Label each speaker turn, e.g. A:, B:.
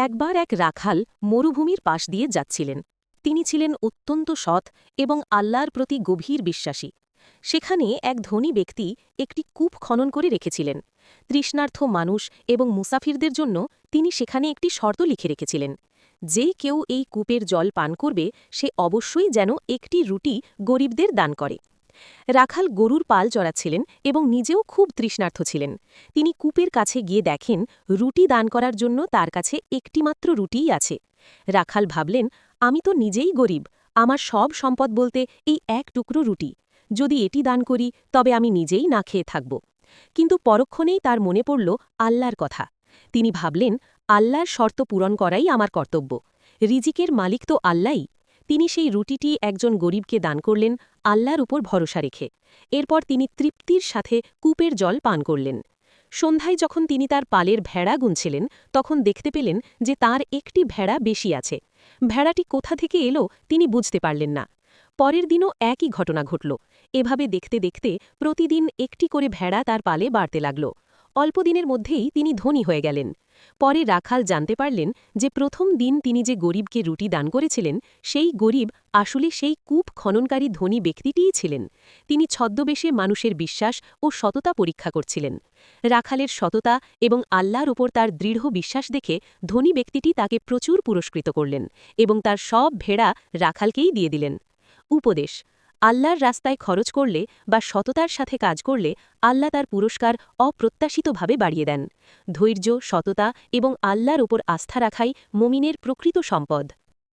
A: একবার এক রাখাল মরুভূমির পাশ দিয়ে যাচ্ছিলেন। তিনি ছিলেন অত্যন্ত সৎ এবং আল্লাহর প্রতি গভীর বিশ্বাসী। সেখানে এক ধনী ব্যক্তি একটি কূপ খনন করে রেখেছিলেন। তৃষ্ণার্থ মানুষ এবং মুসাফিরদের জন্য তিনি সেখানে একটি শর্ত লিখে রেখেছিলেন, যে কেউ এই কূপের জল পান করবে সে অবশ্যই যেন একটি রুটি গরিবদের দান করে। রাখাল গরুর পাল চড়াচ্ছিলেন এবং নিজেও খুব তৃষ্ণার্থ ছিলেন। তিনি কূপের কাছে গিয়ে দেখেন রুটি দান করার জন্য তার কাছে একটিমাত্র রুটিই আছে। রাখাল ভাবলেন, আমি তো নিজেই গরিব, আমার সব সম্পদ বলতে এই এক টুকরো রুটি। যদি এটি দান করি তবে আমি নিজেই না খেয়ে থাকব। কিন্তু পরক্ষণেই তার মনে পড়ল আল্লাহর কথা। তিনি ভাবলেন, আল্লাহর শর্ত পূরণ করাই আমার কর্তব্য। রিজিকের মালিক তো আল্লাহই। তিনি সেই রুটিটি একজন গরিবকে দান করলেন, আল্লাহর উপর ভরসা রেখে। এরপর তিনি তৃপ্তির সাথে কূপের জল পান করলেন। সন্ধ্যায় যখন তিনি তার পালের ভেড়া গুনছিলেন, তখন দেখতে পেলেন যে তার একটি ভেড়া বেশি আছে। ভেড়াটি কোথা থেকে এলো তিনি বুঝতে পারলেন না। পরের দিনও একই ঘটনা ঘটল। এভাবে দেখতে দেখতে প্রতিদিন একটি করে ভেড়া তার পালে বাড়তে লাগল। অল্পদিনের মধ্যেই তিনি ধনী হয়ে গেলেন। পরে রাখাল জানতে পারলেন যে প্রথম দিন তিনি যে গরিবকে রুটি দান করেছিলেন, সেই গরিব আসলে সেই কূপ খননকারী ধনী ব্যক্তিটিই ছিলেন। তিনি ছদ্মবেশে মানুষের বিশ্বাস ও সততা পরীক্ষা করছিলেন। রাখালের সততা এবং আল্লাহর ওপর তার দৃঢ় বিশ্বাস দেখে ধনী ব্যক্তিটি তাকে প্রচুর পুরস্কৃত করলেন এবং তার সব ভেড়া রাখালকেই দিয়ে দিলেন। উপদেশ: আল্লাহর রাস্তায় খরচ করলে বা সততার সাথে কাজ করলে আল্লাহ তার পুরস্কার অপ্রত্যাশিতভাবে বাড়িয়ে দেন। ধৈর্য, সততা এবং আল্লাহর ওপর আস্থা রাখাই মুমিনের প্রকৃত সম্পদ।